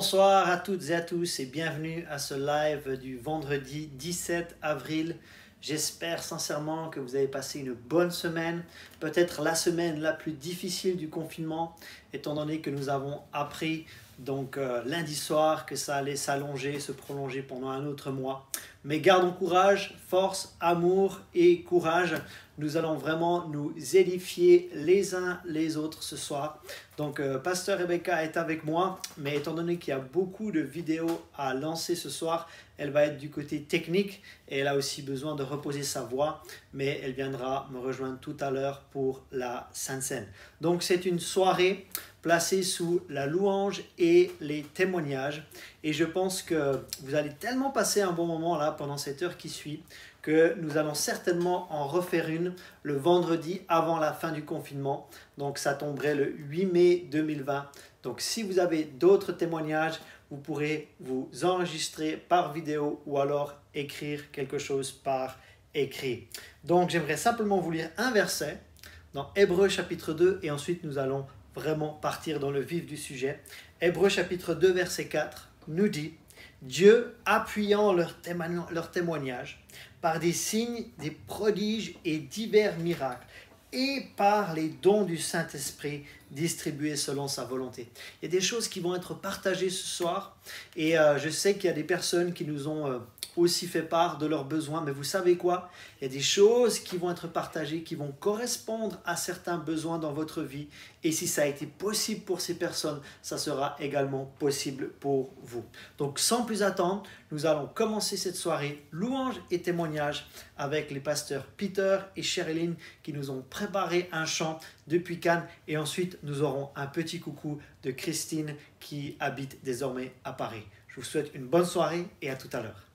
Bonsoir à toutes et à tous et bienvenue à ce live du vendredi 17 avril. J'espère sincèrement que vous avez passé une bonne semaine, peut-être la semaine la plus difficile du confinement, étant donné que nous avons appris lundi soir que ça allait s'allonger, se prolonger pendant un autre mois. Mais gardons courage, force, amour et courage. Nous allons vraiment nous édifier les uns les autres ce soir. Pasteur Rebecca est avec moi, mais étant donné qu'il y a beaucoup de vidéos à lancer ce soir, elle va être du côté technique et elle a aussi besoin de reposer sa voix, mais elle viendra me rejoindre tout à l'heure pour la Sainte Seine. Donc c'est une soirée placée sous la louange et les témoignages. Et je pense que vous allez tellement passer un bon moment là pendant cette heure qui suit que nous allons certainement en refaire une le vendredi avant la fin du confinement. Donc ça tomberait le 8 mai 2020. Donc si vous avez d'autres témoignages, vous pourrez vous enregistrer par vidéo ou alors écrire quelque chose par écrit. Donc j'aimerais simplement vous lire un verset dans Hébreux chapitre 2 et ensuite nous allons vraiment partir dans le vif du sujet. Hébreux chapitre 2 verset 4 nous dit « Dieu appuyant leur témoignage par des signes, des prodiges et divers miracles et par les dons du Saint-Esprit distribués selon sa volonté. » Il y a des choses qui vont être partagées ce soir et je sais qu'il y a des personnes qui nous ont aussi fait part de leurs besoins, mais vous savez quoi? Il y a des choses qui vont être partagées, qui vont correspondre à certains besoins dans votre vie et si ça a été possible pour ces personnes, ça sera également possible pour vous. Donc sans plus attendre, nous allons commencer cette soirée louange et témoignage avec les pasteurs Peter et Sherilyn qui nous ont préparé un chant depuis Cannes et ensuite nous aurons un petit coucou de Christine qui habite désormais à Paris. Je vous souhaite une bonne soirée et à tout à l'heure.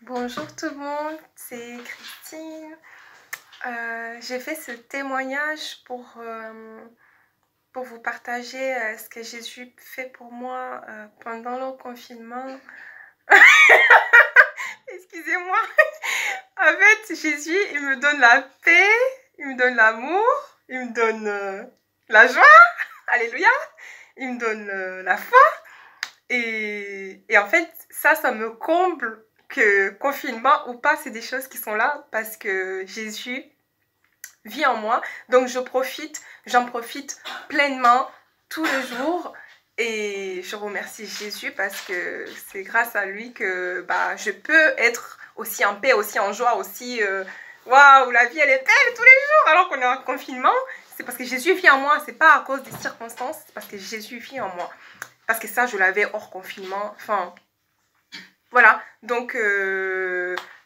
Bonjour tout le monde, c'est Christine. J'ai fait ce témoignage pour vous partager ce que Jésus fait pour moi pendant le confinement. Excusez-moi. En fait, Jésus, il me donne la paix, il me donne l'amour, il me donne la joie. Alléluia. Il me donne la foi. Et en fait, ça me comble que confinement ou pas, c'est des choses qui sont là parce que Jésus vit en moi. Donc, j'en profite pleinement tous les jours. Et je remercie Jésus parce que c'est grâce à lui que je peux être aussi en paix, aussi en joie, aussi... Waouh, la vie, elle est belle tous les jours alors qu'on est en confinement. C'est parce que Jésus vit en moi. C'est pas à cause des circonstances, c'est parce que Jésus vit en moi. Parce que ça, je l'avais hors confinement. Enfin, voilà. Donc,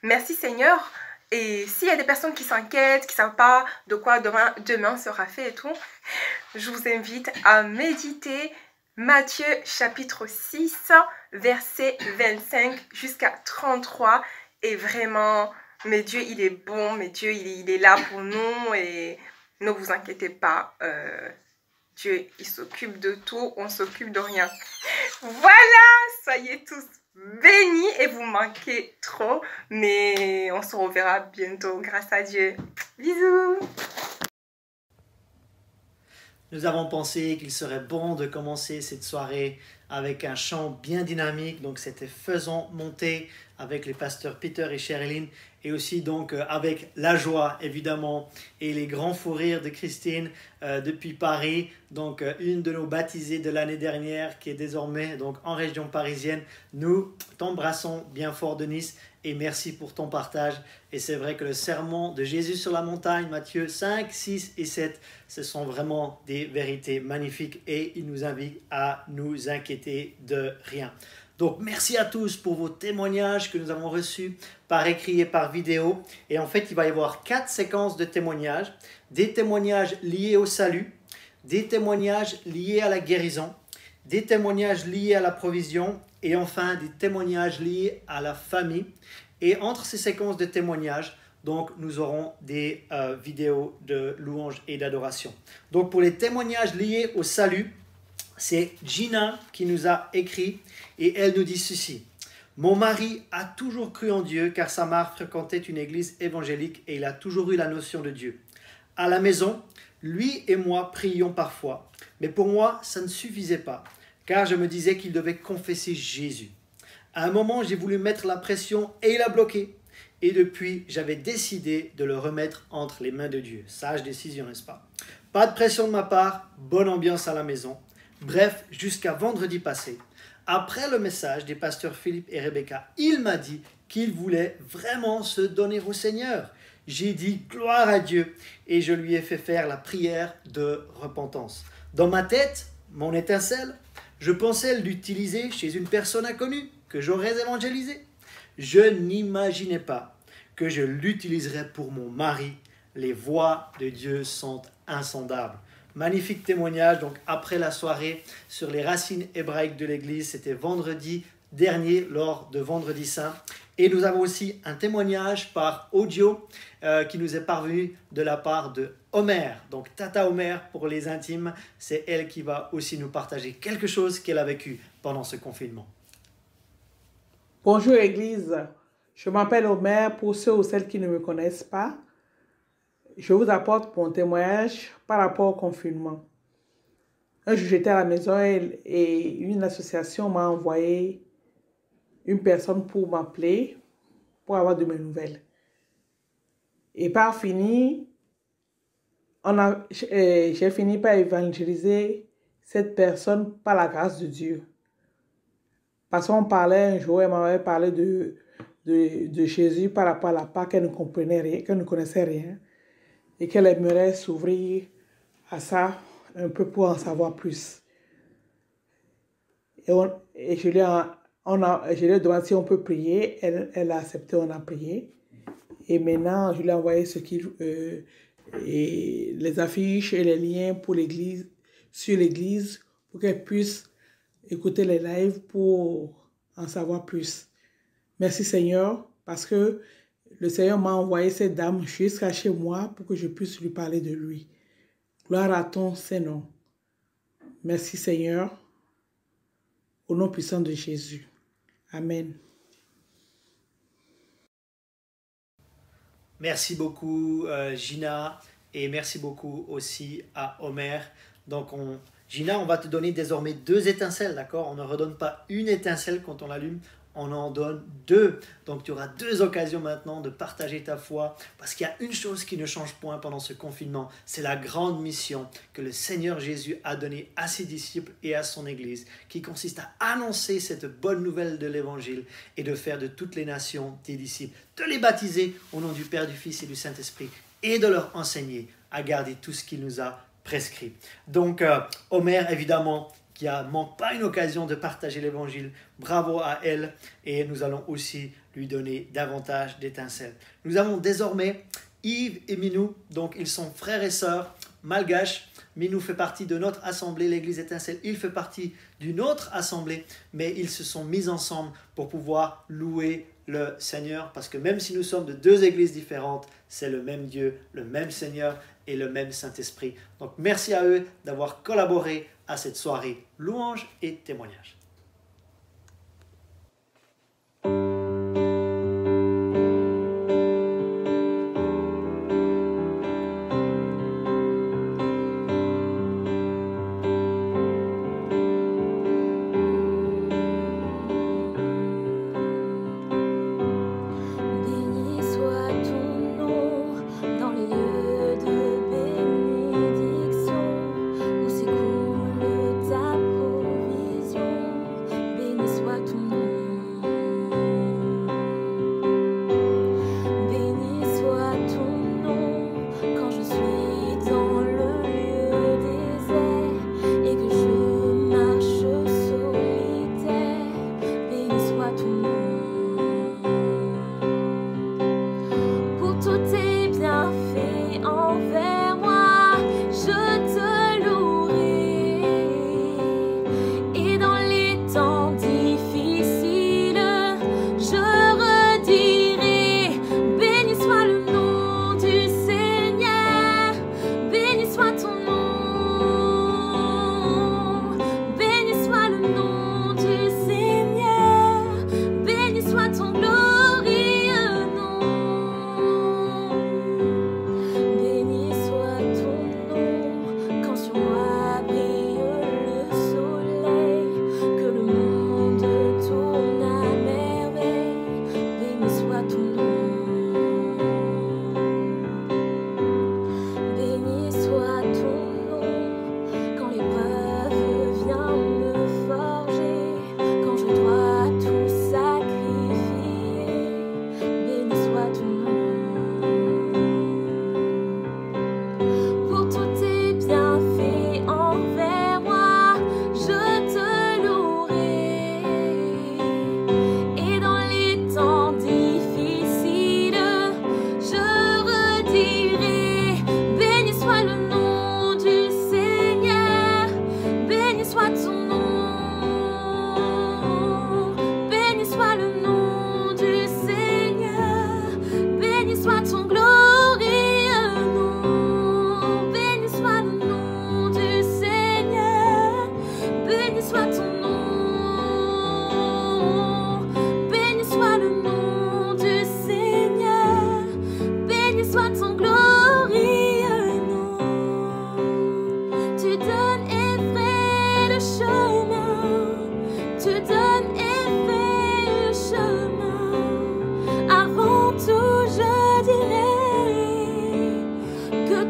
merci Seigneur. Et s'il y a des personnes qui s'inquiètent, qui ne savent pas de quoi demain sera fait et tout, je vous invite à méditer Matthieu chapitre 6, verset 25 jusqu'à 33. Et vraiment, mais Dieu, il est bon, mais Dieu, il est là pour nous. Et ne vous inquiétez pas, Dieu, il s'occupe de tout, on s'occupe de rien. Voilà, soyez tous bénis et vous manquez trop. Mais on se reverra bientôt, grâce à Dieu. Bisous. Nous avons pensé qu'il serait bon de commencer cette soirée avec un chant bien dynamique. Donc c'était Faisons monter avec les pasteurs Peter et Sherilyn. Et aussi donc avec la joie évidemment et les grands fous rires de Christine depuis Paris. Donc une de nos baptisées de l'année dernière qui est désormais donc en région parisienne. Nous t'embrassons bien fort Denise et merci pour ton partage. Et c'est vrai que le sermon de Jésus sur la montagne, Matthieu 5, 6 et 7, ce sont vraiment des vérités magnifiques et il nous invite à nous inquiéter de rien. Donc merci à tous pour vos témoignages que nous avons reçus par écrit et par vidéo. Et en fait, il va y avoir 4 séquences de témoignages. Des témoignages liés au salut, des témoignages liés à la guérison, des témoignages liés à la provision et enfin des témoignages liés à la famille. Et entre ces séquences de témoignages, donc nous aurons des vidéos de louanges et d'adoration. Donc pour les témoignages liés au salut, c'est Gina qui nous a écrit et elle nous dit ceci. Mon mari a toujours cru en Dieu car sa mère fréquentait une église évangélique et il a toujours eu la notion de Dieu. À la maison, lui et moi prions parfois, mais pour moi, ça ne suffisait pas car je me disais qu'il devait confesser Jésus. À un moment, j'ai voulu mettre la pression et il a bloqué. Et depuis, j'avais décidé de le remettre entre les mains de Dieu. Sage décision, n'est-ce pas? Pas de pression de ma part, bonne ambiance à la maison. Bref, jusqu'à vendredi passé, après le message des pasteurs Philippe et Rebecca, il m'a dit qu'il voulait vraiment se donner au Seigneur. J'ai dit gloire à Dieu et je lui ai fait faire la prière de repentance. Dans ma tête, mon étincelle, je pensais l'utiliser chez une personne inconnue que j'aurais évangélisée. Je n'imaginais pas que je l'utiliserais pour mon mari. Les voies de Dieu sont insondables. Magnifique témoignage, donc après la soirée sur les racines hébraïques de l'Église, c'était vendredi dernier lors de Vendredi Saint. Et nous avons aussi un témoignage par audio qui nous est parvenu de la part de Omer. Donc Tata Omer pour les intimes, c'est elle qui va aussi nous partager quelque chose qu'elle a vécu pendant ce confinement. Bonjour Église, je m'appelle Omer pour ceux ou celles qui ne me connaissent pas. Je vous apporte mon témoignage par rapport au confinement. Un jour, j'étais à la maison et une association m'a envoyé une personne pour m'appeler, pour avoir de mes nouvelles. Et par fini, j'ai fini par évangéliser cette personne par la grâce de Dieu. Parce qu'on parlait un jour, elle m'avait parlé de Jésus par rapport à la part qu'elle ne comprenait rien, qu'elle ne connaissait rien. Et qu'elle aimerait s'ouvrir à ça un peu pour en savoir plus. Et je lui ai demandé si on peut prier. Elle a accepté, on a prié. Et maintenant, je lui ai envoyé les affiches et les liens pour l'église, sur l'église, pour qu'elle puisse écouter les lives pour en savoir plus. Merci Seigneur, parce que le Seigneur m'a envoyé cette dame jusqu'à chez moi pour que je puisse lui parler de lui. Gloire à ton Saint-Nom. Merci Seigneur. Au nom puissant de Jésus. Amen. Merci beaucoup Gina et merci beaucoup aussi à Omer. Donc Gina, on va te donner désormais 2 étincelles, d'accord? On ne redonne pas une étincelle quand on l'allume, on en donne 2. Donc tu auras 2 occasions maintenant de partager ta foi parce qu'il y a une chose qui ne change point pendant ce confinement, c'est la grande mission que le Seigneur Jésus a donnée à ses disciples et à son Église qui consiste à annoncer cette bonne nouvelle de l'Évangile et de faire de toutes les nations des disciples, de les baptiser au nom du Père, du Fils et du Saint-Esprit et de leur enseigner à garder tout ce qu'il nous a prescrit. Donc Omer évidemment qui ne manque pas une occasion de partager l'évangile, bravo à elle et nous allons aussi lui donner davantage d'étincelles. Nous avons désormais Yves et Minou, donc ils sont frères et sœurs malgaches. Minou fait partie de notre assemblée, l'église Étincelle, il fait partie d'une autre assemblée, mais ils se sont mis ensemble pour pouvoir louer le Seigneur, parce que même si nous sommes de 2 églises différentes, c'est le même Dieu, le même Seigneur et le même Saint-Esprit. Donc merci à eux d'avoir collaboré à cette soirée louange et témoignage.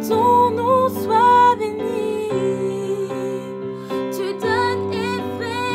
Ton nom soit béni. Tu donnes et fais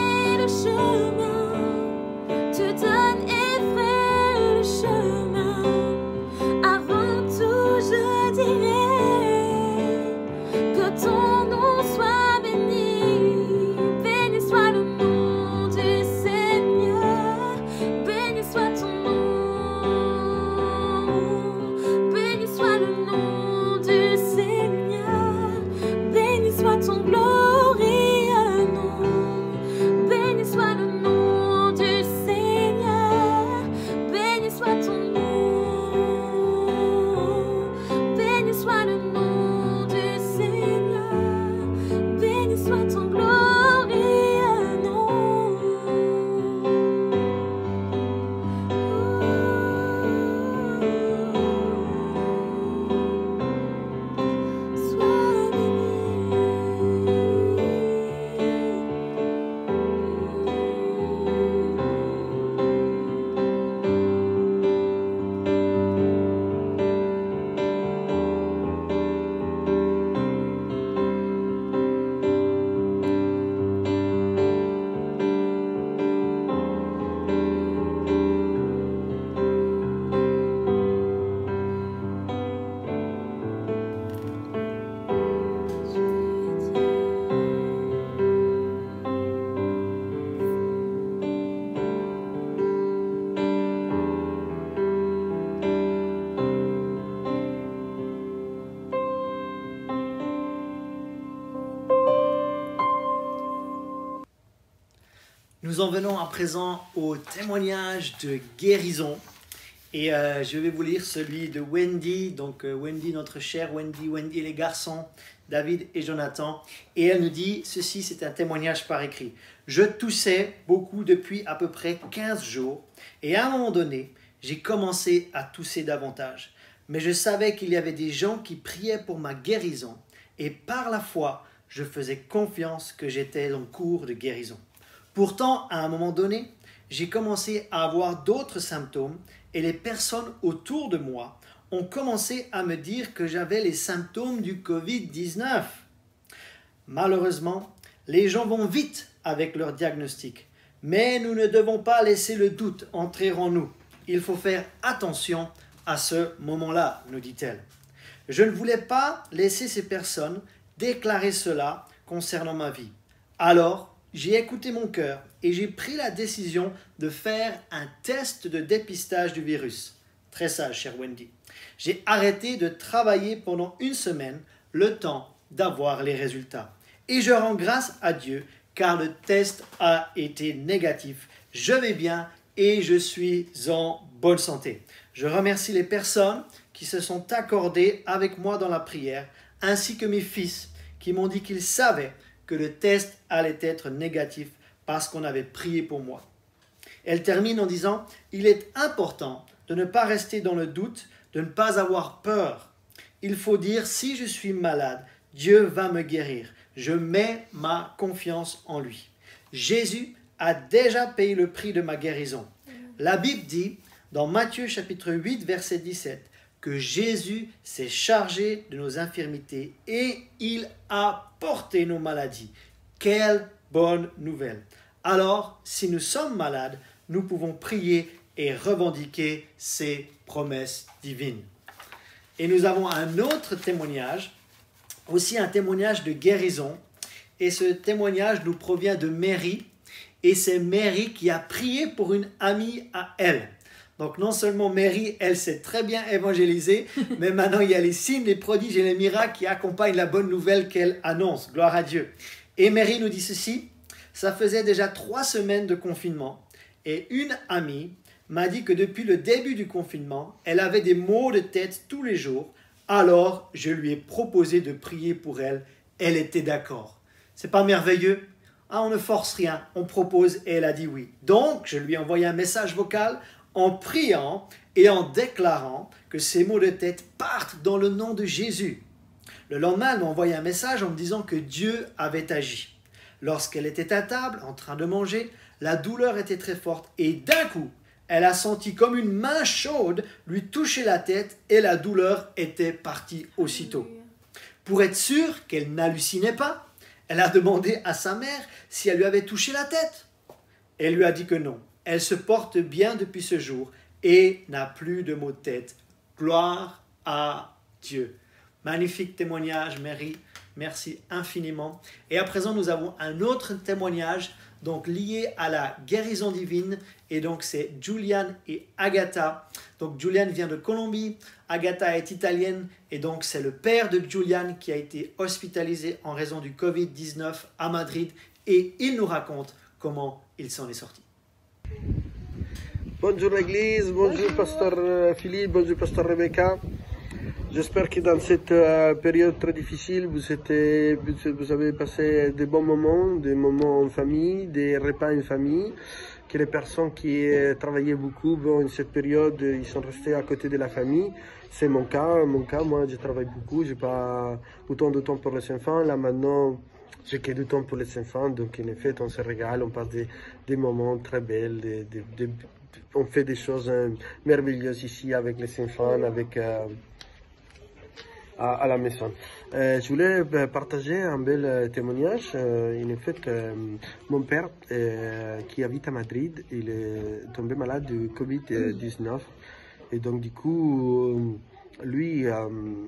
Nous en venons à présent au témoignage de guérison. Et je vais vous lire celui de Wendy. Donc Wendy, notre chère Wendy, Wendy et les garçons, David et Jonathan. Et elle nous dit, ceci c'est un témoignage par écrit. Je toussais beaucoup depuis à peu près 15 jours. Et à un moment donné, j'ai commencé à tousser davantage. Mais je savais qu'il y avait des gens qui priaient pour ma guérison. Et par la foi, je faisais confiance que j'étais en cours de guérison. Pourtant, à un moment donné, j'ai commencé à avoir d'autres symptômes et les personnes autour de moi ont commencé à me dire que j'avais les symptômes du Covid-19. Malheureusement, les gens vont vite avec leur diagnostic, mais nous ne devons pas laisser le doute entrer en nous. Il faut faire attention à ce moment-là, nous dit-elle. Je ne voulais pas laisser ces personnes déclarer cela concernant ma vie. Alors, j'ai écouté mon cœur et j'ai pris la décision de faire un test de dépistage du virus. Très sage, chère Wendy. J'ai arrêté de travailler pendant une semaine, le temps d'avoir les résultats. Et je rends grâce à Dieu car le test a été négatif. Je vais bien et je suis en bonne santé. Je remercie les personnes qui se sont accordées avec moi dans la prière, ainsi que mes fils qui m'ont dit qu'ils savaient que le test allait être négatif parce qu'on avait prié pour moi. Elle termine en disant « Il est important de ne pas rester dans le doute, de ne pas avoir peur. Il faut dire « Si je suis malade, Dieu va me guérir. Je mets ma confiance en lui. » Jésus a déjà payé le prix de ma guérison. La Bible dit dans Matthieu chapitre 8 verset 17 que Jésus s'est chargé de nos infirmités et il a porté nos maladies. Quelle bonne nouvelle! Alors, si nous sommes malades, nous pouvons prier et revendiquer ces promesses divines. Et nous avons un autre témoignage, aussi un témoignage de guérison. Et ce témoignage nous provient de Mary. Et c'est Mary qui a prié pour une amie à elle. Donc non seulement Mary, elle sait très bien évangéliser, mais maintenant il y a les signes, les prodiges et les miracles qui accompagnent la bonne nouvelle qu'elle annonce. Gloire à Dieu. Et Mary nous dit ceci, ça faisait déjà 3 semaines de confinement et une amie m'a dit que depuis le début du confinement, elle avait des maux de tête tous les jours. Alors je lui ai proposé de prier pour elle. Elle était d'accord. C'est pas merveilleux? Ah, on ne force rien, on propose et elle a dit oui. Donc je lui ai envoyé un message vocal en priant et en déclarant que ces maux de tête partent dans le nom de Jésus. Le lendemain, elle m'a envoyé un message en me disant que Dieu avait agi. Lorsqu'elle était à table, en train de manger, la douleur était très forte et d'un coup, elle a senti comme une main chaude lui toucher la tête et la douleur était partie aussitôt. Pour être sûre qu'elle n'hallucinait pas, elle a demandé à sa mère si elle lui avait touché la tête. Elle lui a dit que non. Elle se porte bien depuis ce jour et n'a plus de maux de tête. Gloire à Dieu. Magnifique témoignage, Mary. Merci infiniment. Et à présent, nous avons un autre témoignage donc lié à la guérison divine. Et donc, c'est Julian et Agatha. Donc, Julian vient de Colombie. Agatha est italienne. Et donc, c'est le père de Julian qui a été hospitalisé en raison du Covid-19 à Madrid. Et il nous raconte comment il s'en est sorti. Bonjour l'église, bonjour pasteur Philippe, bonjour pasteur Rebecca. J'espère que dans cette période très difficile, vous avez passé de bons moments, des moments en famille, des repas en famille, que les personnes qui travaillaient beaucoup en cette période, ils sont restés à côté de la famille. C'est mon cas, moi je travaille beaucoup, j'ai pas autant de temps pour les enfants. Là maintenant, j'ai que du temps pour les enfants, donc en effet on se régale, on passe des moments très belles, on fait des choses merveilleuses ici avec les enfants, avec à la maison. Je voulais partager un bel témoignage. En fait, mon père qui habite à Madrid, il est tombé malade du Covid-19 et donc du coup, lui,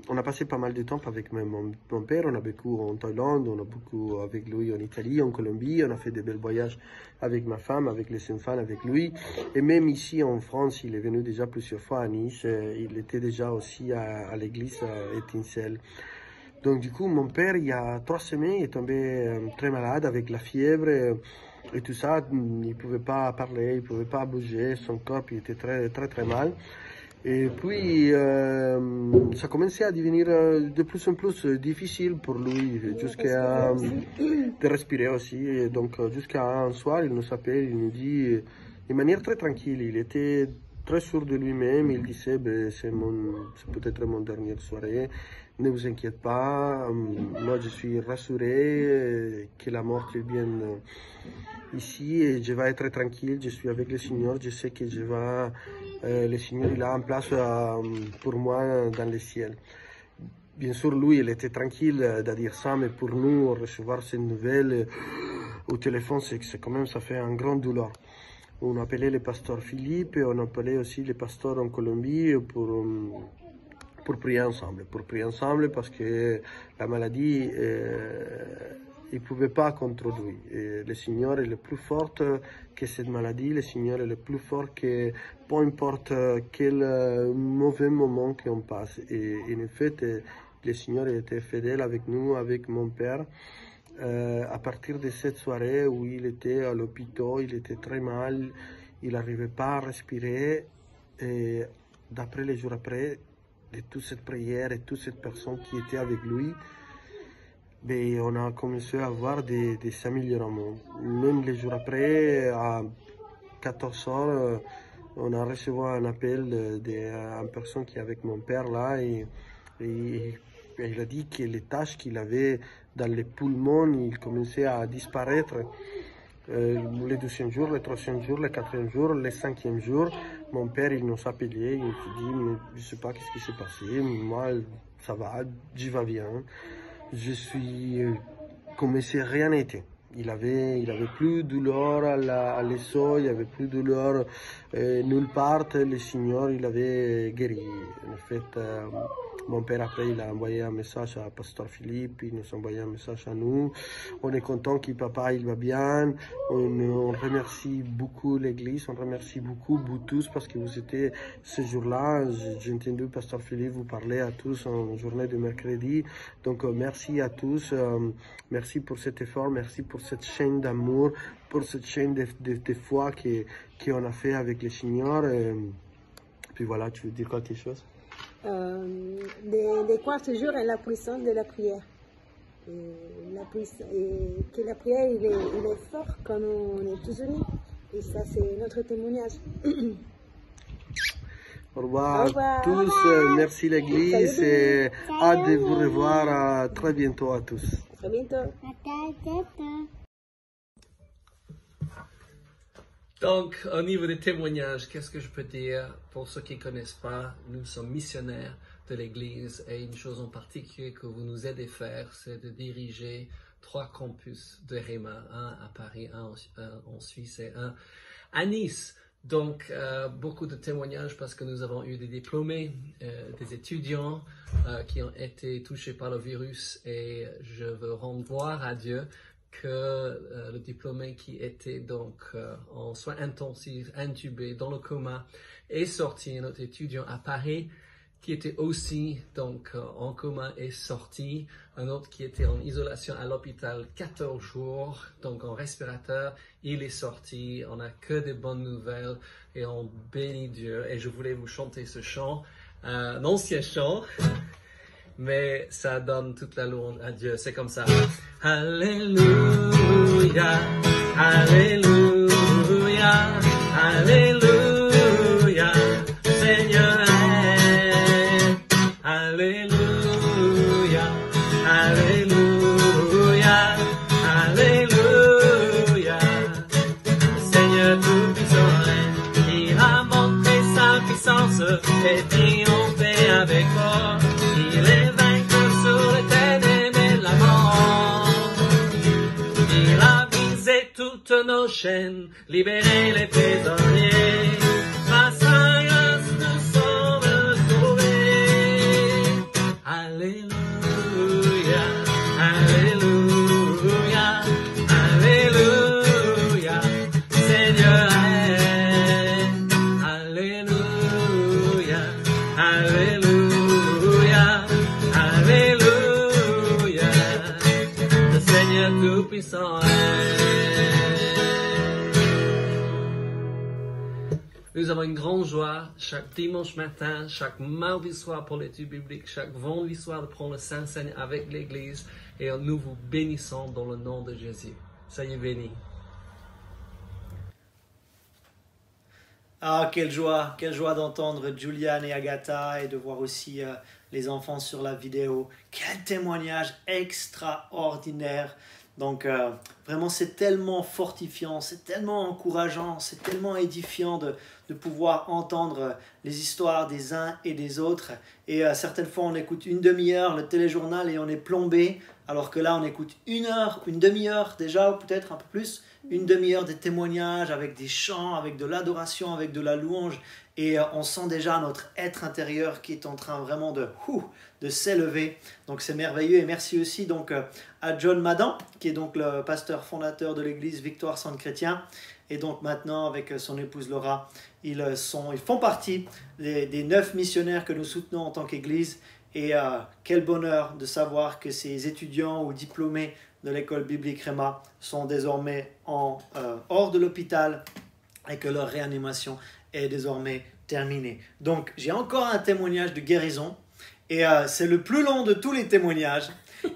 on a passé pas mal de temps avec mon père, on a beaucoup en Thaïlande, on a beaucoup avec lui en Italie, en Colombie, on a fait des belles voyages avec ma femme, avec les enfants, avec lui. Et même ici en France, il est venu déjà plusieurs fois à Nice, il était déjà aussi à l'église Étincelle. Donc du coup, mon père, il y a 3 semaines, est tombé très malade avec la fièvre. et tout ça, il ne pouvait pas parler, il ne pouvait pas bouger, son corps il était très mal. Et puis, ça commençait à devenir de plus en plus difficile pour lui, jusqu'à de respirer aussi. Et donc, jusqu'à un soir, il nous appelle, il nous dit, de manière très tranquille, il était très sûr de lui-même, il disait, c'est peut-être mon dernière soirée, ne vous inquiétez pas, moi je suis rassuré que la mort vienne ici et je vais être tranquille, je suis avec le Seigneur, je sais que le Seigneur il a un place pour moi dans le ciel. Bien sûr, lui, il était tranquille de dire ça, mais pour nous, recevoir ces nouvelles au téléphone, c'est quand même, ça fait un grand douleur. On appelait le pasteur Philippe et on appelait aussi les pasteurs en Colombie pour prier ensemble parce que la maladie, il ne pouvait pas contre lui. Et le Seigneur est le plus fort que cette maladie, le Seigneur est le plus fort que peu importe quel mauvais moment qu'on passe. Et en fait, le Seigneur était fidèle avec nous, avec mon père. À partir de cette soirée où il était à l'hôpital, il était très mal, il n'arrivait pas à respirer. Et d'après les jours après, de toute cette prière et toutes ces personnes qui étaient avec lui, on a commencé à voir des améliorations. Même les jours après, à 14 heures, on a reçu un appel d'une personne qui est avec mon père là et il a dit que les taches qu'il avait dans les poumons, il commençait à disparaître. Le deuxième jour, le troisième jour, le quatrième jour, le cinquième jour, mon père il nous a appelé, il nous dit mais je ne sais pas ce qui s'est passé, moi ça va, j'y vais bien. Je suis comme si rien n'était. Il avait plus de douleur à l'os, il avait plus de douleur nulle part. Le Seigneur, il avait guéri. En fait, mon père après, il a envoyé un message à Pasteur Philippe, il nous a envoyé un message à nous. On est content que papa, il va bien. On remercie beaucoup l'Église, on remercie beaucoup vous tous parce que vous étiez ce jour-là. J'ai entendu Pasteur Philippe vous parler à tous en journée de mercredi. Donc, merci à tous. Merci pour cet effort, merci pour cette chaîne d'amour, pour cette chaîne de foi qu'on a fait avec le Seigneur. Puis voilà, tu veux dire quelque chose? Des quarts jours et la puissance de la prière. Et que la prière, il est fort quand on est tous unis. Et ça, c'est notre témoignage. Au revoir à tous, merci l'Église et hâte de vous revoir très bientôt à tous. À bientôt. Donc, au niveau des témoignages, qu'est-ce que je peux dire? Pour ceux qui ne connaissent pas, nous sommes missionnaires de l'Église et une chose en particulier que vous nous aidez à faire, c'est de diriger 3 campus de Réma, un à Paris, un en Suisse et un à Nice. Donc, beaucoup de témoignages parce que nous avons eu des diplômés, des étudiants qui ont été touchés par le virus et je veux rendre gloire à Dieu que le diplômé qui était donc en soins intensifs, intubé, dans le coma, est sorti. Un autre étudiant à Paris qui était aussi donc en coma est sorti. Un autre qui était en isolation à l'hôpital 14 jours, donc en respirateur, il est sorti. On n'a que des bonnes nouvelles et on bénit Dieu. Et je voulais vous chanter ce chant, un ancien chant, mais ça donne toute la louange à Dieu. C'est comme ça. Alléluia, Alléluia, Alléluia, Seigneur est. Alléluia, Alléluia, Alléluia, Seigneur tout-puissant est. Il a montré sa puissance et triomphé avec moi. Il est vainqueur sur les ténèbres et la mort. Il a brisé toutes nos chaînes, libéré les prisonniers. Par sa grâce nous sommes sauvés. Alléluia, Alléluia, Alléluia, Seigneur est. Alléluia, Alléluia, Alléluia, le Seigneur tout-puissant est. Nous avons une grande joie chaque dimanche matin, chaque mardi soir pour l'étude biblique, chaque vendredi soir de prendre le Saint-Seigneur avec l'Église et nous vous bénissons dans le nom de Jésus. Soyez bénis. Ah, quelle joie d'entendre Julian et Agatha et de voir aussi les enfants sur la vidéo. Quel témoignage extraordinaire. Donc vraiment c'est tellement fortifiant, c'est tellement encourageant, c'est tellement édifiant de pouvoir entendre les histoires des uns et des autres. Et certaines fois on écoute une demi-heure le téléjournal et on est plombé, alors que là on écoute une heure, une demi-heure déjà, ou peut-être un peu plus, une demi-heure des témoignages avec des chants, avec de l'adoration, avec de la louange. Et on sent déjà notre être intérieur qui est en train vraiment de s'élever. Donc c'est merveilleux. Et merci aussi donc à John Madan, qui est donc le pasteur fondateur de l'église Victoire Centre Chrétien. Et donc maintenant, avec son épouse Laura, ils font partie des 9 missionnaires que nous soutenons en tant qu'église. Et quel bonheur de savoir que ces étudiants ou diplômés de l'école biblique Réma sont désormais hors de l'hôpital et que leur réanimation est désormais terminée. Donc j'ai encore un témoignage de guérison et c'est le plus long de tous les témoignages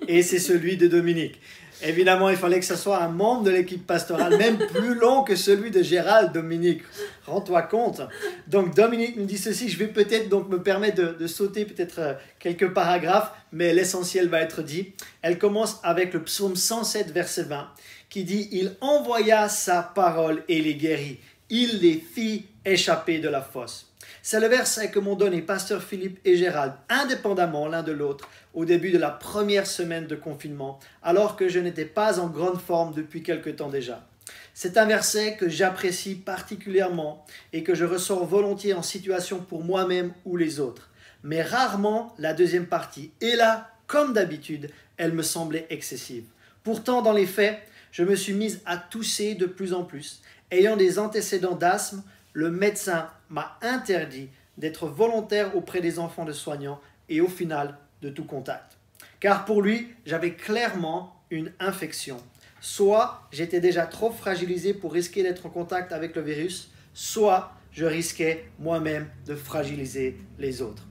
et c'est celui de Dominique. Évidemment, il fallait que ce soit un membre de l'équipe pastorale, même plus long que celui de Gérald, Dominique. Rends-toi compte. Donc Dominique nous dit ceci, je vais peut-être donc me permettre de sauter peut-être quelques paragraphes, mais l'essentiel va être dit. Elle commence avec le psaume 107, verset 20, qui dit « Il envoya sa parole et les guérit. Il les fit échapper de la fosse. » C'est le verset que m'ont donné Pasteur Philippe et Gérald, indépendamment l'un de l'autre, au début de la première semaine de confinement, alors que je n'étais pas en grande forme depuis quelque temps déjà. C'est un verset que j'apprécie particulièrement et que je ressors volontiers en situation pour moi-même ou les autres, mais rarement la deuxième partie. Et là, comme d'habitude, elle me semblait excessive. Pourtant, dans les faits, je me suis mise à tousser de plus en plus. Ayant des antécédents d'asthme, le médecin m'a interdit d'être volontaire auprès des enfants de soignants et au final de tout contact. Car pour lui, j'avais clairement une infection. Soit j'étais déjà trop fragilisé pour risquer d'être en contact avec le virus, soit je risquais moi-même de fragiliser les autres.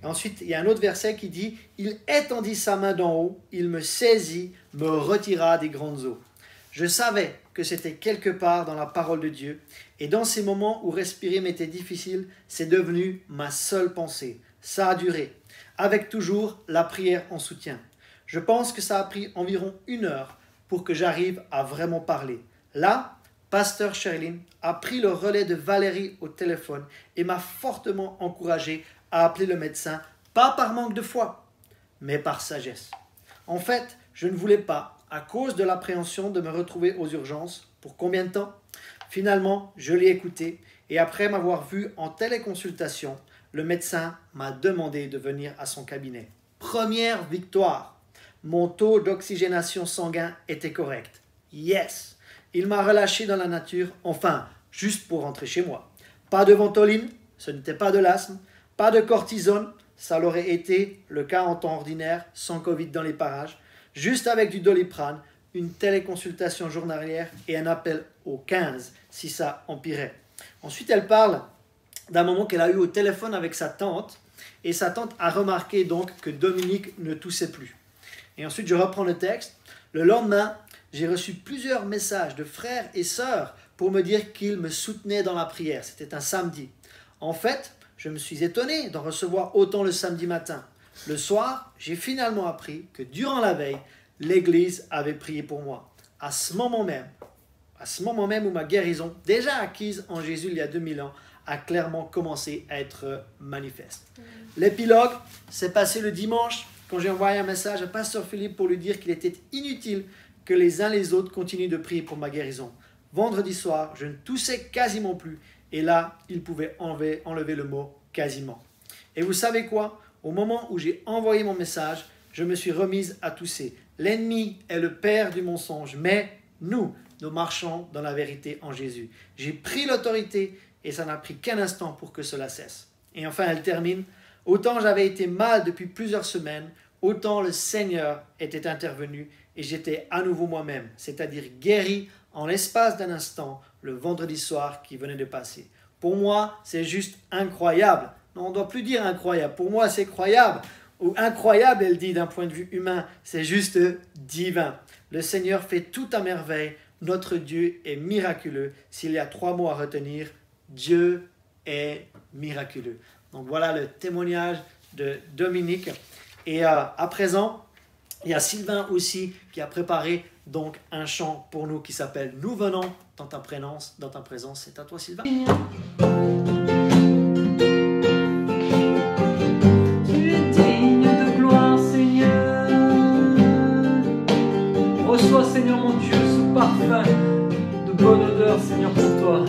Et ensuite, il y a un autre verset qui dit « Il étendit sa main d'en haut, il me saisit, me retira des grandes eaux. » Je savais que c'était quelque part dans la parole de Dieu, et dans ces moments où respirer m'était difficile, c'est devenu ma seule pensée. Ça a duré, avec toujours la prière en soutien. Je pense que ça a pris environ 1 heure pour que j'arrive à vraiment parler. Là, Pasteur Sherlyn a pris le relais de Valérie au téléphone et m'a fortement encouragé à appeler le médecin, pas par manque de foi, mais par sagesse. En fait, je ne voulais pas, à cause de l'appréhension de me retrouver aux urgences. Pour combien de temps? Finalement, je l'ai écouté et après m'avoir vu en téléconsultation, le médecin m'a demandé de venir à son cabinet. Première victoire. Mon taux d'oxygénation sanguin était correct. Yes! Il m'a relâché dans la nature, enfin, juste pour rentrer chez moi. Pas de ventoline, ce n'était pas de l'asthme, pas de cortisone, ça l'aurait été le cas en temps ordinaire, sans Covid dans les parages, juste avec du Doliprane, une téléconsultation journalière et un appel au 15 si ça empirait. Ensuite, elle parle d'un moment qu'elle a eu au téléphone avec sa tante et sa tante a remarqué donc que Dominique ne toussait plus. Et ensuite, je reprends le texte. Le lendemain, j'ai reçu plusieurs messages de frères et sœurs pour me dire qu'ils me soutenaient dans la prière. C'était un samedi. En fait, je me suis étonné d'en recevoir autant le samedi matin. Le soir, j'ai finalement appris que durant la veille, l'Église avait prié pour moi. À ce moment même où ma guérison, déjà acquise en Jésus il y a 2000 ans, a clairement commencé à être manifeste. L'épilogue s'est passé le dimanche quand j'ai envoyé un message à Pasteur Philippe pour lui dire qu'il était inutile que les uns les autres continuent de prier pour ma guérison. Vendredi soir, je ne toussais quasiment plus et là, il pouvait enlever le mot « quasiment ». Et vous savez quoi? Au moment où j'ai envoyé mon message, je me suis remise à tousser. L'ennemi est le père du mensonge, mais nous marchons dans la vérité en Jésus. J'ai pris l'autorité et ça n'a pris qu'un instant pour que cela cesse. Et enfin, elle termine. Autant j'avais été mal depuis plusieurs semaines, autant le Seigneur était intervenu et j'étais à nouveau moi-même, c'est-à-dire guéri en l'espace d'un instant le vendredi soir qui venait de passer. Pour moi, c'est juste incroyable. Non, on ne doit plus dire incroyable. Pour moi, c'est croyable. Ou incroyable, elle dit d'un point de vue humain. C'est juste divin. Le Seigneur fait tout à merveille. Notre Dieu est miraculeux. S'il y a 3 mots à retenir, Dieu est miraculeux. Donc voilà le témoignage de Dominique. Et à présent, il y a Sylvain aussi qui a préparé donc un chant pour nous qui s'appelle « Nous venons dans ta présence ». C'est à toi, Sylvain. Tu es digne de gloire, Seigneur. Reçois, Seigneur mon Dieu, ce parfum de bonne odeur, Seigneur, pour toi.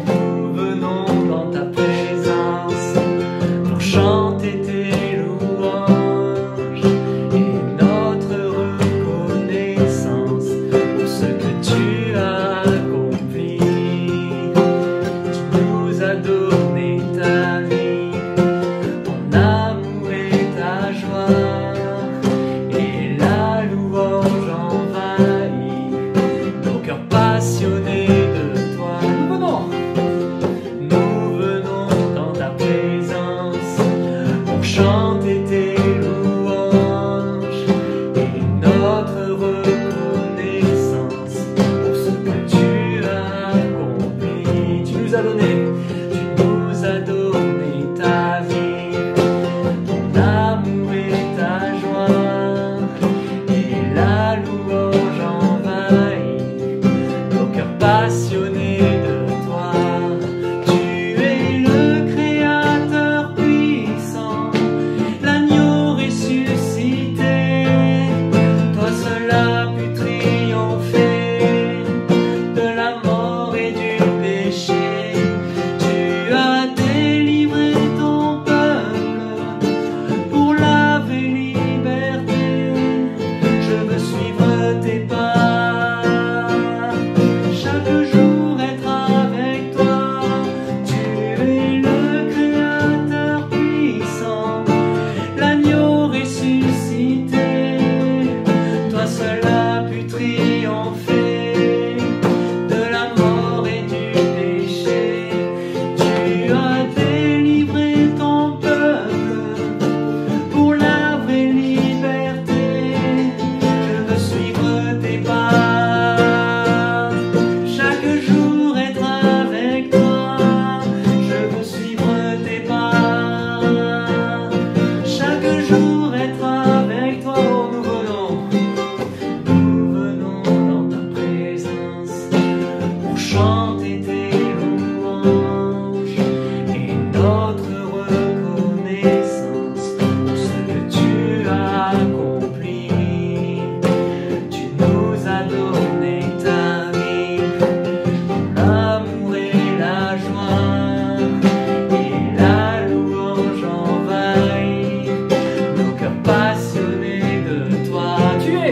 Nous venons dans ta présence pour chanter tes louanges et notre reconnaissance pour ce que tu as accompli. Tu nous as donné ta vie, ton amour et ta joie, et la louange envahit nos cœurs passionnés de toi. Nous venons dans ta présence pour chanter tes louanges et notre reconnaissance pour ce que tu as accompli. Tu nous as donné ta vie, ton amour et ta joie, et la louange envahit nos cœurs passionnés de toi. Tu es le Créateur puissant, l'agneau ressuscité, toi seul as pu triompher de la mort et du péché. Tu as délivré ton peuple pour la vraie liberté. Je veux suivre tes pas, chaque jour être avec toi. Tu es le Créateur puissant, l'agneau ressuscité, toi seul as pu triompher de la mort et du péché. Tu as délivré ton peuple pour la vraie liberté. Je veux suivre tes pas, chaque jour être avec toi. Je veux suivre tes pas, chaque jour être avec toi. Oh, nous venons dans ta présence pour chanter tes louanges et notre reconnaissance pour ce que tu as accompli. Tu nous as donné ta vie, ton amour et la joie, et la louange envahit nos cœurs passionnés de toi. Tu es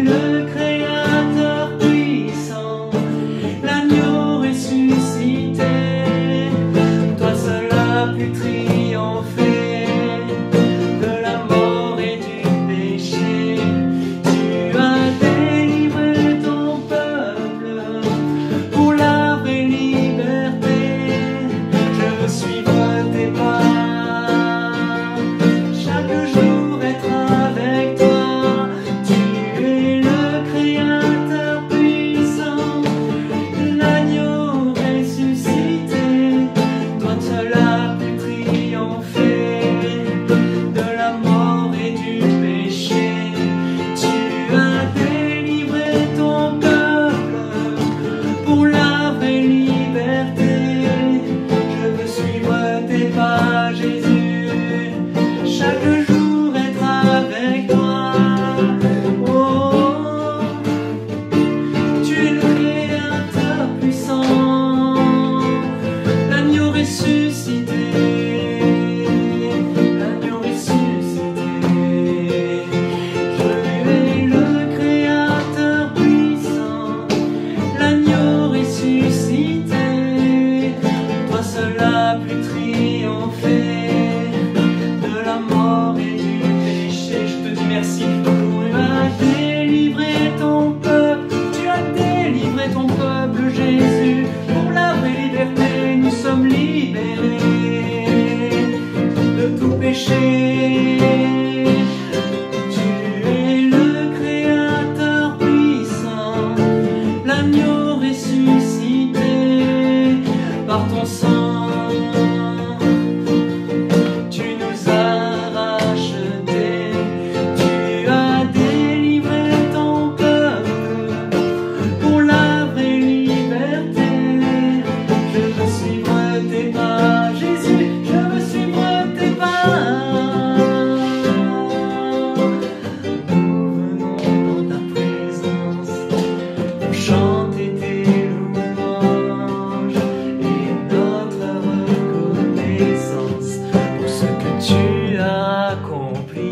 le Créateur puissant, l'agneau ressuscité, toi seul as pu triompher de la mort et du péché. Tu as délivré ton peuple pour la vraie liberté. Je veux suivre tes pas, chaque jour être avec toi. Tu es le Créateur puissant, l'agneau ressuscité, toi seul as pu triompher de la mort et du péché. Tu as délivré ton peuple pour la vraie liberté. Je veux suivre tes pas, Jésus, chaque jour être avec toi. Oh, tu es le Créateur puissant, l'agneau ressuscité, l'agneau ressuscité. Je es le Créateur puissant, l'agneau ressuscité, toi seul as pu triompher de la mort et du péché. Je te dis merci. Tu as délivré ton péché. Tu es le Créateur puissant, l'agneau ressuscité par ton sang. Tu nous as rachetés, tu as délivré ton peuple pour la vraie liberté. Je veux suivre tes pas, Jésus, je veux suivre tes pas. Nous venons dans ta présence pour chanter tes louanges et notre reconnaissance pour ce que tu as accompli.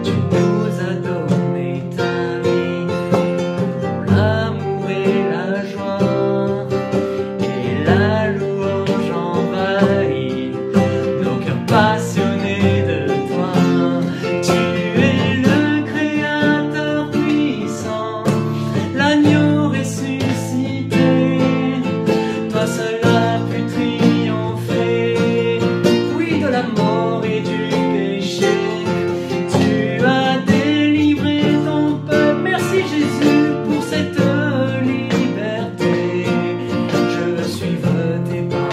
Tu nous as donné ta vie pour l'amour et la joie, et la louange envahit nos cœurs passionnés de toi. Tu es le Créateur puissant, l'agneau ressuscité. Toi seul as pu triompher, oui, de la mort et du péché. Tu as délivré ton peuple. Merci Jésus pour cette liberté. Je veux suivre tes pas,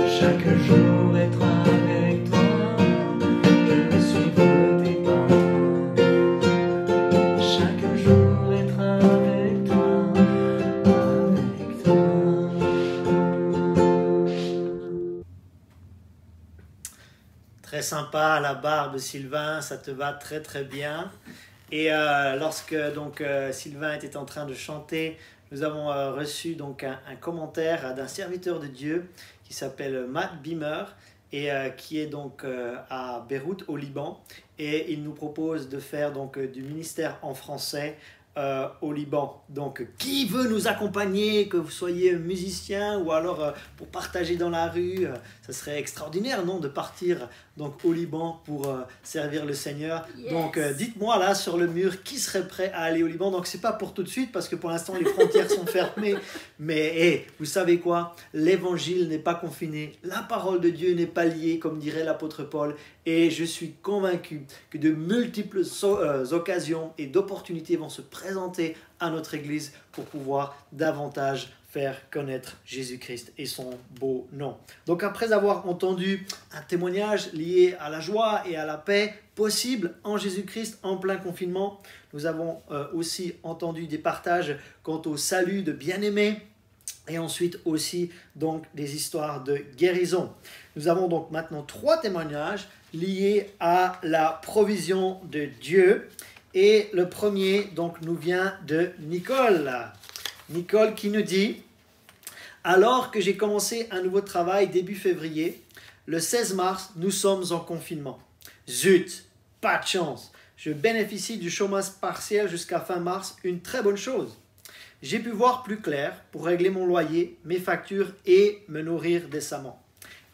chaque jour être avec toi. Je veux suivre tes pas, chaque jour être avec toi, avec toi. Très sympa, la barbe, Sylvain, ça te va très très bien. Et lorsque donc Sylvain était en train de chanter, nous avons reçu donc un commentaire d'un serviteur de Dieu qui s'appelle Matt Beamer et qui est donc à Beyrouth au Liban, et il nous propose de faire donc du ministère en français au Liban. Donc qui veut nous accompagner, que vous soyez musicien ou alors pour partager dans la rue, ça serait extraordinaire, non, de partir donc au Liban pour servir le Seigneur. Yes. Donc dites-moi là sur le mur qui serait prêt à aller au Liban. Donc c'est pas pour tout de suite parce que pour l'instant les frontières sont fermées, mais vous savez quoi, l'évangile n'est pas confiné, la parole de Dieu n'est pas liée comme dirait l'apôtre Paul, et je suis convaincu que de multiples occasions et d'opportunités vont se présenter à notre Église pour pouvoir davantage faire connaître Jésus-Christ et son beau nom. Donc après avoir entendu un témoignage lié à la joie et à la paix possible en Jésus-Christ en plein confinement, nous avons aussi entendu des partages quant au salut de bien-aimés, et ensuite aussi donc des histoires de guérison. Nous avons donc maintenant 3 témoignages liés à la provision de Dieu. Et le premier donc nous vient de Nicole. Nicole qui nous dit: alors que j'ai commencé un nouveau travail début février, le 16 mars, nous sommes en confinement. Zut, pas de chance. Je bénéficie du chômage partiel jusqu'à fin mars, une très bonne chose. J'ai pu voir plus clair pour régler mon loyer, mes factures et me nourrir décemment.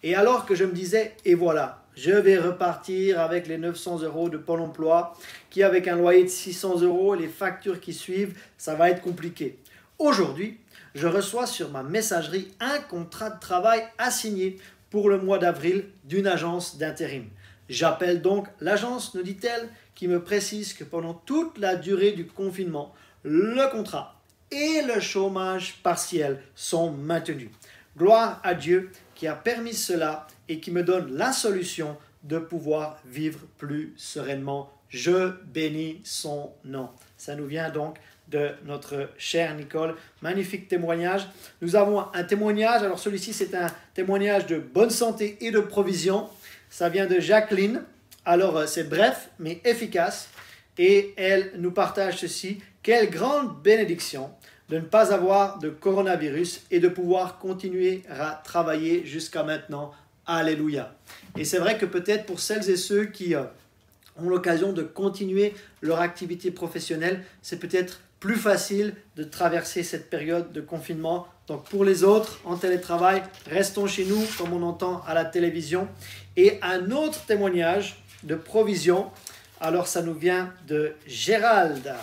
Et alors que je me disais, et voilà, je vais repartir avec les 900 € de Pôle emploi, qui avec un loyer de 600 € et les factures qui suivent, ça va être compliqué. Aujourd'hui, je reçois sur ma messagerie un contrat de travail assigné pour le mois d'avril d'une agence d'intérim. J'appelle donc l'agence, nous dit-elle, qui me précise que pendant toute la durée du confinement, le contrat et le chômage partiel sont maintenus. Gloire à Dieu qui a permis cela et qui me donne la solution de pouvoir vivre plus sereinement. Je bénis son nom. Ça nous vient donc de notre chère Nicole. Magnifique témoignage. Nous avons un témoignage. Alors celui-ci, c'est un témoignage de bonne santé et de provision. Ça vient de Jacqueline. Alors c'est bref mais efficace. Et elle nous partage ceci. Quelle grande bénédiction de ne pas avoir de coronavirus et de pouvoir continuer à travailler jusqu'à maintenant. Alléluia. Et c'est vrai que peut-être pour celles et ceux qui ont l'occasion de continuer leur activité professionnelle, c'est peut-être plus facile de traverser cette période de confinement. Donc pour les autres, en télétravail, restons chez nous comme on entend à la télévision. Et un autre témoignage de provision, alors ça nous vient de Gérald.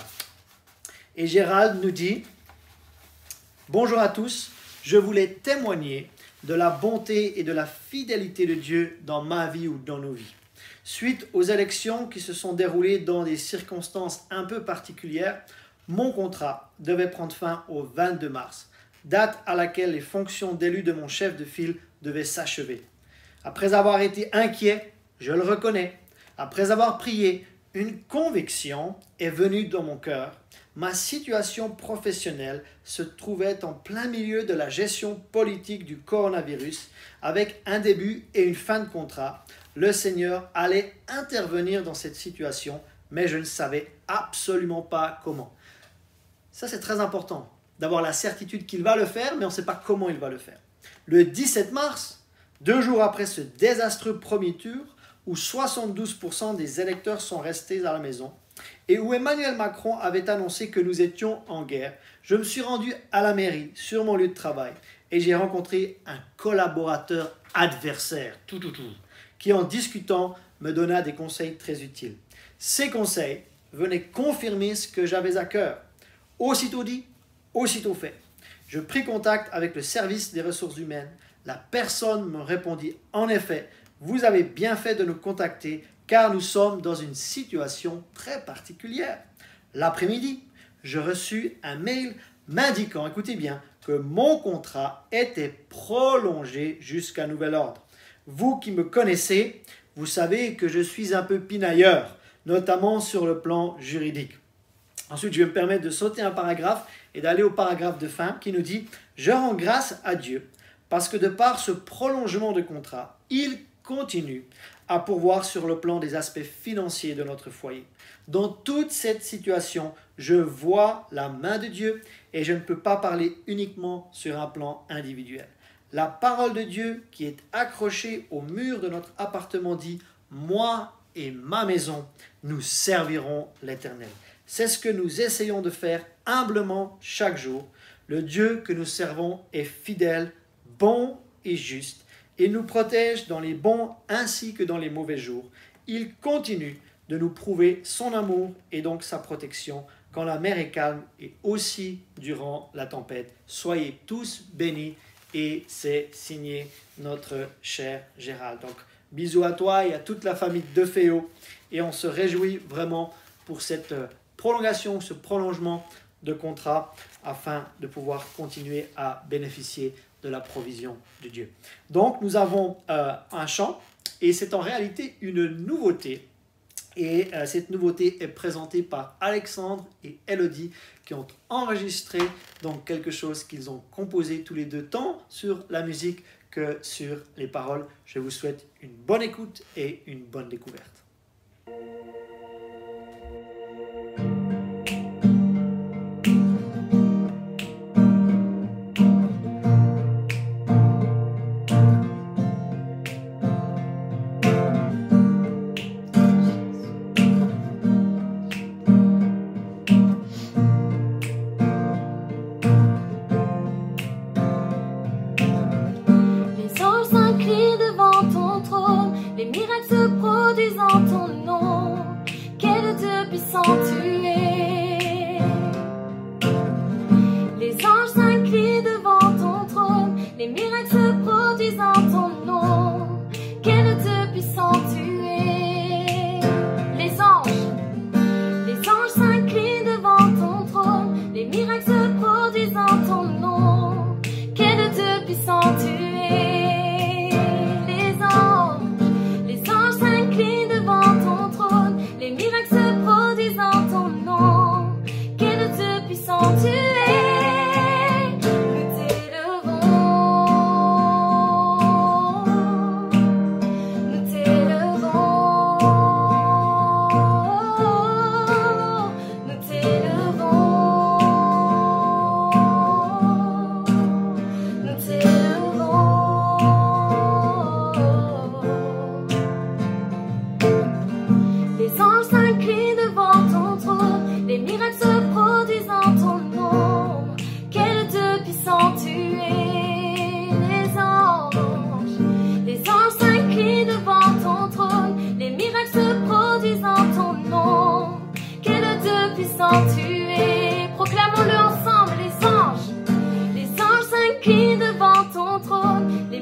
Et Gérald nous dit: bonjour à tous, je voulais témoigner de la bonté et de la fidélité de Dieu dans ma vie ou dans nos vies. Suite aux élections qui se sont déroulées dans des circonstances un peu particulières, mon contrat devait prendre fin au 22 mars, date à laquelle les fonctions d'élu de mon chef de file devaient s'achever. Après avoir été inquiet, je le reconnais, après avoir prié, une conviction est venue dans mon cœur. Ma situation professionnelle se trouvait en plein milieu de la gestion politique du coronavirus, avec un début et une fin de contrat. Le Seigneur allait intervenir dans cette situation, mais je ne savais absolument pas comment. Ça, c'est très important, d'avoir la certitude qu'il va le faire, mais on ne sait pas comment il va le faire. Le 17 mars, 2 jours après ce désastreux premier tour, où 72% des électeurs sont restés à la maison, et où Emmanuel Macron avait annoncé que nous étions en guerre, je me suis rendu à la mairie, sur mon lieu de travail, et j'ai rencontré un collaborateur adversaire, qui en discutant me donna des conseils très utiles. Ces conseils venaient confirmer ce que j'avais à cœur. Aussitôt dit, aussitôt fait. Je pris contact avec le service des ressources humaines. La personne me répondit « En effet, vous avez bien fait de nous contacter car nous sommes dans une situation très particulière. » L'après-midi, je reçus un mail m'indiquant, écoutez bien, que mon contrat était prolongé jusqu'à nouvel ordre. Vous qui me connaissez, vous savez que je suis un peu pinailleur, notamment sur le plan juridique. Ensuite, je vais me permettre de sauter un paragraphe et d'aller au paragraphe de fin qui nous dit « Je rends grâce à Dieu parce que de par ce prolongement de contrat, il continue à pourvoir sur le plan des aspects financiers de notre foyer. Dans toute cette situation, je vois la main de Dieu et je ne peux pas parler uniquement sur un plan individuel. La parole de Dieu qui est accrochée au mur de notre appartement dit « Moi et ma maison, nous servirons l'Éternel ». C'est ce que nous essayons de faire humblement chaque jour. Le Dieu que nous servons est fidèle, bon et juste. Il nous protège dans les bons ainsi que dans les mauvais jours. Il continue de nous prouver son amour et donc sa protection quand la mer est calme et aussi durant la tempête. Soyez tous bénis et c'est signé notre cher Gérald. Donc bisous à toi et à toute la famille de Féo et on se réjouit vraiment pour cette prolongation, ce prolongement de contrat afin de pouvoir continuer à bénéficier de la provision de Dieu. Donc, nous avons un chant et c'est en réalité une nouveauté. Et cette nouveauté est présentée par Alexandre et Elodie qui ont enregistré donc quelque chose qu'ils ont composé tous les deux, tant sur la musique que sur les paroles. Je vous souhaite une bonne écoute et une bonne découverte. Proclamons-le ensemble, les anges s'inclinent devant ton trône, les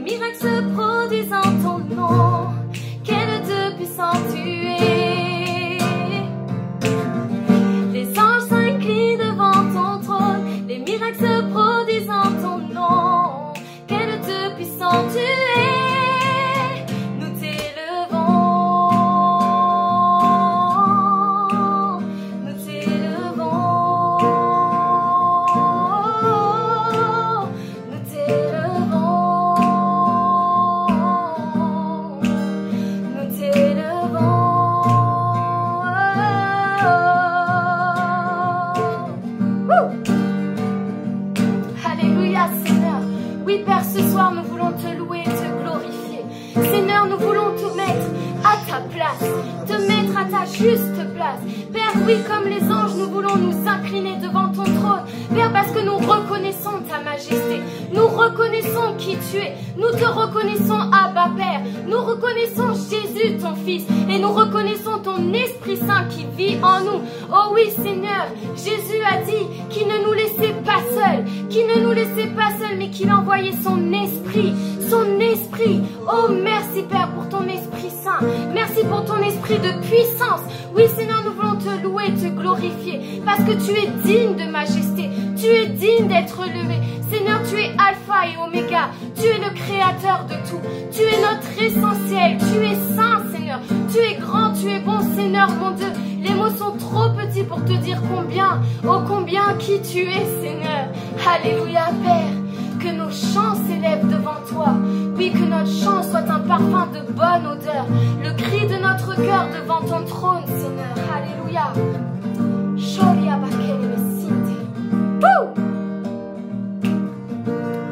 juste place. Père, oui, comme les anges, nous voulons nous incliner devant ton trône. Père, parce que nous reconnaissons ta majesté. Nous reconnaissons qui tu es. Nous te reconnaissons, Abba Père. Nous reconnaissons Jésus, ton Fils. Et nous reconnaissons ton Esprit Saint qui vit en nous. Oh oui, Seigneur, Jésus a dit qu'il ne nous laissait pas seuls. Qu'il ne nous laissait pas seuls, mais qu'il envoyait son Esprit. Son Esprit. Oh, merci Père pour ton Esprit Saint. Merci pour ton Esprit de puissance. Oui, Seigneur, nous voulons te louer, te glorifier. Parce que tu es digne de majesté. Tu es digne d'être levé. Seigneur, tu es Alpha et Oméga. Tu es le créateur de tout. Tu es notre essentiel. Tu es saint, Seigneur. Tu es grand, tu es bon, Seigneur, mon Dieu. Les mots sont trop petits pour te dire combien, oh combien qui tu es, Seigneur. Alléluia, Père. Que nos chants s'élèvent devant toi. Oui, que notre chant soit un parfum de bonne odeur. Le cri de notre cœur devant ton trône, Seigneur. Alléluia.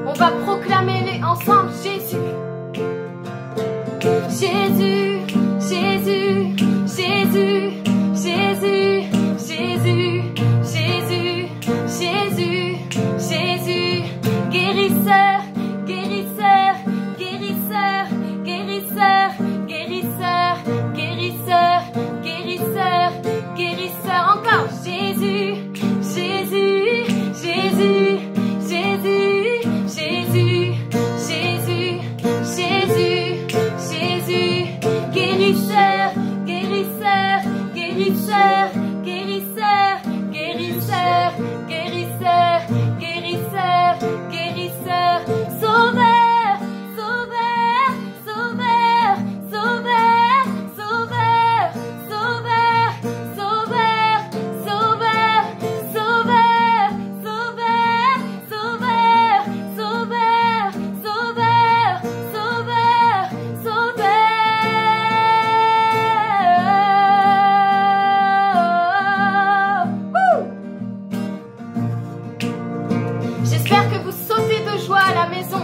On va proclamer ensemble Jésus. Jésus, Jésus, Jésus, Jésus, Jésus, Jésus, Jésus, Jésus, guérisseur, guérisseur, guérisseur, guérisseur, guérisseur, guérisseur, guérisseur, guérisseur, encore Jésus, Jésus, Jésus, Jésus, Jésus, Jésus, Jésus, Jésus, guérisseur, guérisseur, guérisseur, guérisseur, guérisseur, guérisseur, guérisseur, guérisseur, sauveur, sauveur, sauveur, sauveur, sauveur, sauveur, sauveur, sauveur, sauveur, sauveur, sauveur, sauveur, sauveur, sauveur, sauveur. J'espère que vous sautez de joie à la maison.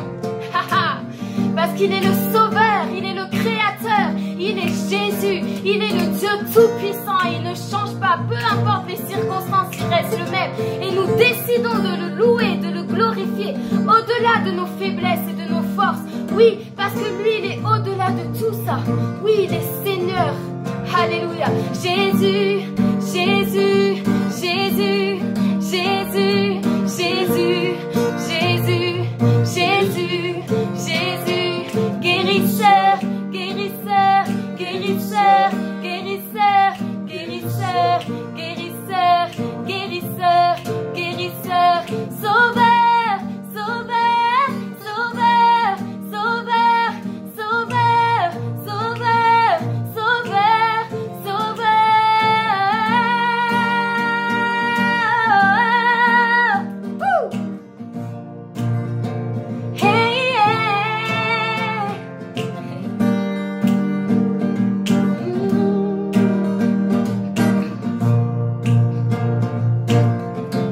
Parce qu'il est le sauveur, il est le créateur, il est Jésus, il est le Dieu tout-puissant, il ne change pas, peu importe les circonstances, il reste le même. Et nous décidons de le louer, de le glorifier, au-delà de nos faiblesses et de nos forces. Oui, parce que lui, il est au-delà de tout ça. Oui, il est Seigneur. Alléluia. Jésus, Jésus, Jésus, Jésus, Jésus, Jésus, Jésus, Jésus, guérisseur, guérisseur, guérisseur, guérisseur, guérisseur, guérisseur, guérisseur, guérisseur, sauveur, sauveur, sauveur, sauveur, sauveur, sauveur, sauveur, sauveur. Hey,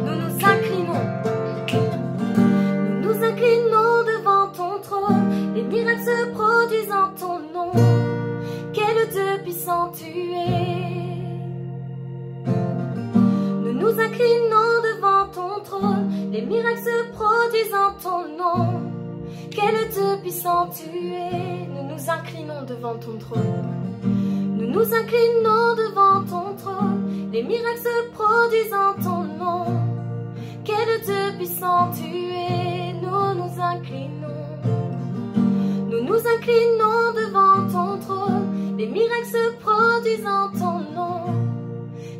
nous nous inclinons devant ton trône, les miracles se produisent en ton nom. Quel Dieu puissant tu es. Nous nous inclinons devant ton trône, les miracles se produisent en ton nom. Quel Dieu puissant tu es. Nous nous inclinons devant ton trône. Nous nous inclinons devant ton trône, les miracles se produisent en ton nom. Quel Dieu puissant tu es. Nous nous inclinons. Nous nous inclinons devant ton trône, les miracles se produisent en ton nom.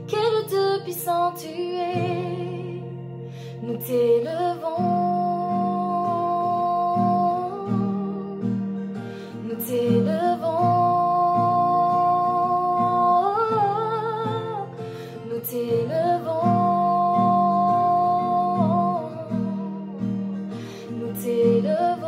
Quel Dieu puissant tu es. Nous t'élevons. Nous t'élevons. Nous t'élevons. Nous t'élevons.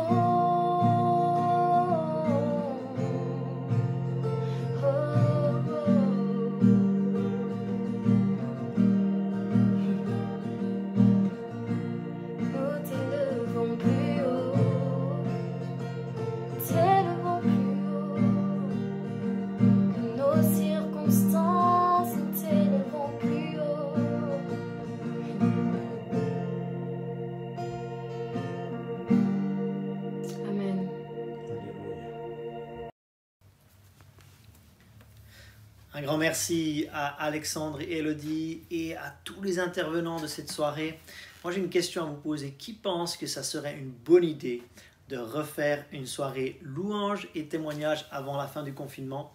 grand merci à Alexandre et Elodie et à tous les intervenants de cette soirée. Moi, j'ai une question à vous poser. Qui pense que ça serait une bonne idée de refaire une soirée louange et témoignage avant la fin du confinement?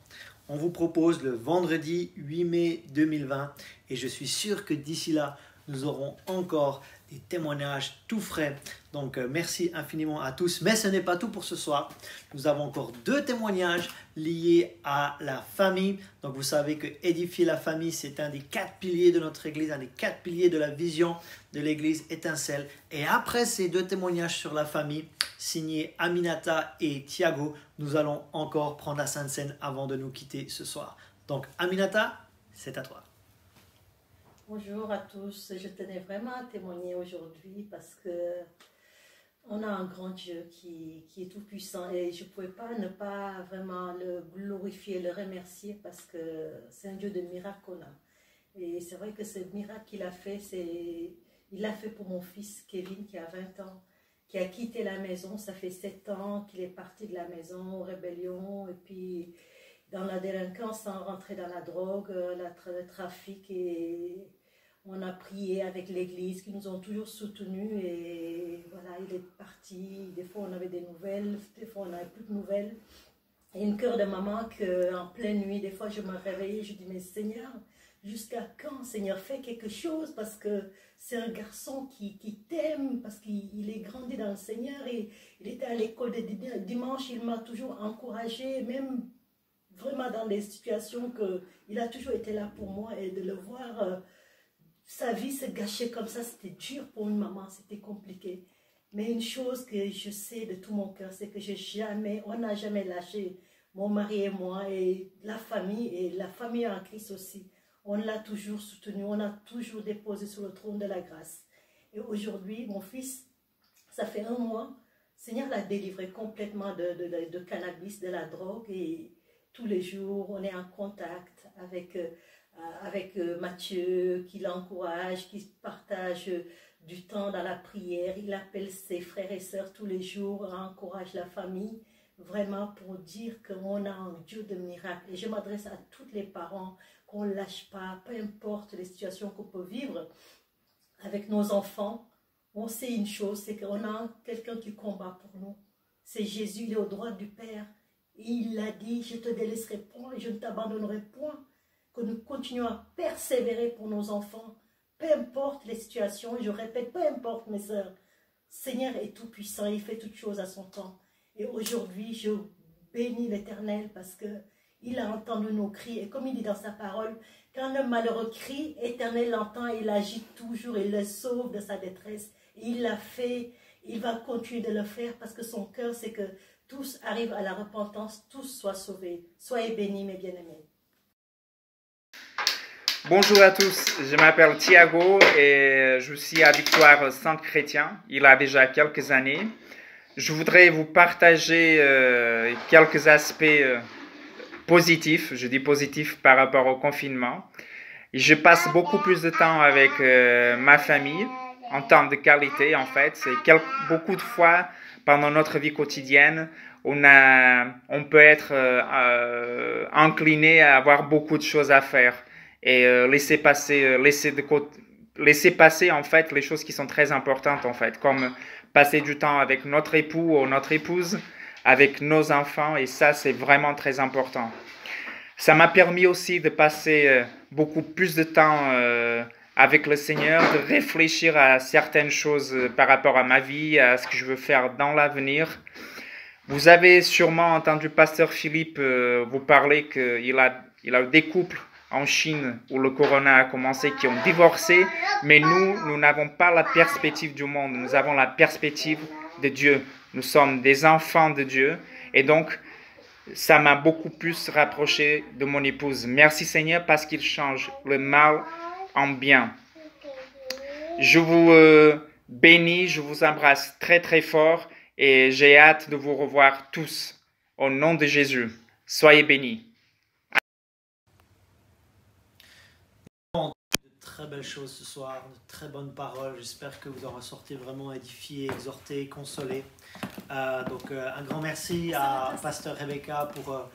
On vous propose le vendredi 8 mai 2020 et je suis sûr que d'ici là, nous aurons encore des témoignages tout frais. Donc, merci infiniment à tous. Mais ce n'est pas tout pour ce soir. Nous avons encore 2 témoignages liés à la famille. Donc, vous savez que édifier la famille, c'est un des 4 piliers de notre Église, un des 4 piliers de la vision de l'Église Étincelle. Et après ces 2 témoignages sur la famille, signés Aminata et Thiago, nous allons encore prendre la Sainte Seine avant de nous quitter ce soir. Donc, Aminata, c'est à toi. Bonjour à tous, je tenais vraiment à témoigner aujourd'hui parce que on a un grand Dieu qui est tout puissant et je ne pouvais pas ne pas vraiment le glorifier, le remercier parce que c'est un Dieu de miracles qu'on a. Et c'est vrai que ce miracle qu'il a fait, il l'a fait pour mon fils Kevin qui a 20 ans, qui a quitté la maison, ça fait 7 ans qu'il est parti de la maison, rébellion et puis dans la délinquance, sans rentrer dans la drogue, le trafic et on a prié avec l'église qui nous ont toujours soutenus et voilà, il est parti. Des fois on avait des nouvelles, des fois on n'avait plus de nouvelles. Et une cœur de maman qu'en pleine nuit, des fois je me réveillais, je dis mais Seigneur, jusqu'à quand Seigneur, fais quelque chose parce que c'est un garçon qui t'aime, parce qu'il est grandi dans le Seigneur et il était à l'école de dimanche, il m'a toujours encouragé, même vraiment dans des situations qu'il a toujours été là pour moi et de le voir... sa vie se gâchait comme ça, c'était dur pour une maman, c'était compliqué. Mais une chose que je sais de tout mon cœur, c'est que on n'a jamais lâché, mon mari et moi, et la famille en Christ aussi. On l'a toujours soutenu, on a toujours déposé sur le trône de la grâce. Et aujourd'hui, mon fils, ça fait 1 mois, le Seigneur l'a délivré complètement de cannabis, de la drogue, et tous les jours, on est en contact avec Mathieu, qui l'encourage, qui partage du temps dans la prière. Il appelle ses frères et sœurs tous les jours, encourage la famille, vraiment pour dire qu'on a un Dieu de miracles. Et je m'adresse à tous les parents, qu'on ne lâche pas, peu importe les situations qu'on peut vivre avec nos enfants. On sait une chose, c'est qu'on a quelqu'un qui combat pour nous. C'est Jésus, il est au droit du Père. Et il a dit, je ne te délaisserai point et je ne t'abandonnerai point. Que nous continuons à persévérer pour nos enfants, peu importe les situations, je répète, peu importe mes sœurs, Seigneur est tout puissant, il fait toutes choses à son temps. Et aujourd'hui, je bénis l'Éternel parce qu'il a entendu nos cris. Et comme il dit dans sa parole, quand le malheureux crie, l'Éternel l'entend, il agit toujours, il le sauve de sa détresse. Et il l'a fait, il va continuer de le faire parce que son cœur, c'est que tous arrivent à la repentance, tous soient sauvés. Soyez bénis, mes bien-aimés. Bonjour à tous, je m'appelle Thiago et je suis à Victoire Centre Chrétien, il y a déjà quelques années. Je voudrais vous partager quelques aspects positifs, je dis positifs par rapport au confinement. Je passe beaucoup plus de temps avec ma famille, en temps de qualité en fait. Beaucoup de fois pendant notre vie quotidienne, on peut être incliné à avoir beaucoup de choses à faire. Et laisser passer en fait les choses qui sont très importantes en fait, comme passer du temps avec notre époux ou notre épouse, avec nos enfants, et ça c'est vraiment très important. Ça m'a permis aussi de passer beaucoup plus de temps avec le Seigneur, de réfléchir à certaines choses par rapport à ma vie, à ce que je veux faire dans l'avenir. Vous avez sûrement entendu Pasteur Philippe vous parler qu'il a des couples en Chine où le corona a commencé, qui ont divorcé, mais nous n'avons pas la perspective du monde, nous avons la perspective de Dieu. Nous sommes des enfants de Dieu et donc ça m'a beaucoup plus rapproché de mon épouse. Merci Seigneur parce qu'il change le mal en bien. Je vous bénis, je vous embrasse très très fort et j'ai hâte de vous revoir tous au nom de Jésus. Soyez bénis. Très belles choses ce soir, de très bonnes paroles. J'espère que vous en ressortez vraiment édifiés, exhortés, consolés. Un grand merci à Pasteur Rebecca pour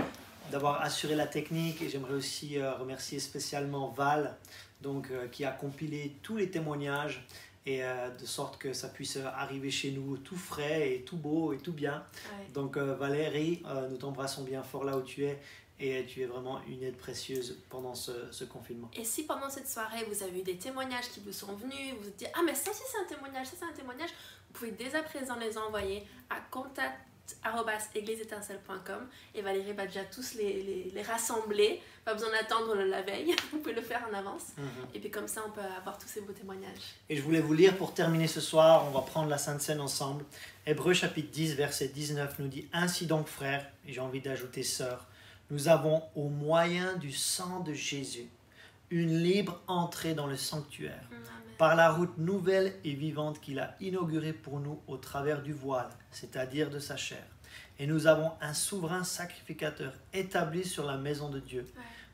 d'avoir assuré la technique. Et j'aimerais aussi remercier spécialement Val, donc, qui a compilé tous les témoignages, et de sorte que ça puisse arriver chez nous tout frais et tout beau et tout bien. Ouais. Donc Valérie, nous t'embrassons bien fort là où tu es, et tu es vraiment une aide précieuse pendant ce confinement. Et si pendant cette soirée vous avez eu des témoignages qui vous sont venus, vous vous dites ah mais ça aussi c'est un témoignage, ça c'est un témoignage, vous pouvez dès à présent les envoyer à contact@égliseétincelle.com et Valérie va déjà tous les rassembler, pas besoin d'attendre la veille, vous pouvez le faire en avance. Et puis comme ça on peut avoir tous ces beaux témoignages. Et je voulais vous lire pour terminer ce soir, on va prendre la Sainte Seine ensemble. Hébreux chapitre 10 verset 19 nous dit: ainsi donc frères, et j'ai envie d'ajouter sœurs, nous avons au moyen du sang de Jésus une libre entrée dans le sanctuaire, par la route nouvelle et vivante qu'il a inaugurée pour nous au travers du voile, c'est-à-dire de sa chair. Et nous avons un souverain sacrificateur établi sur la maison de Dieu.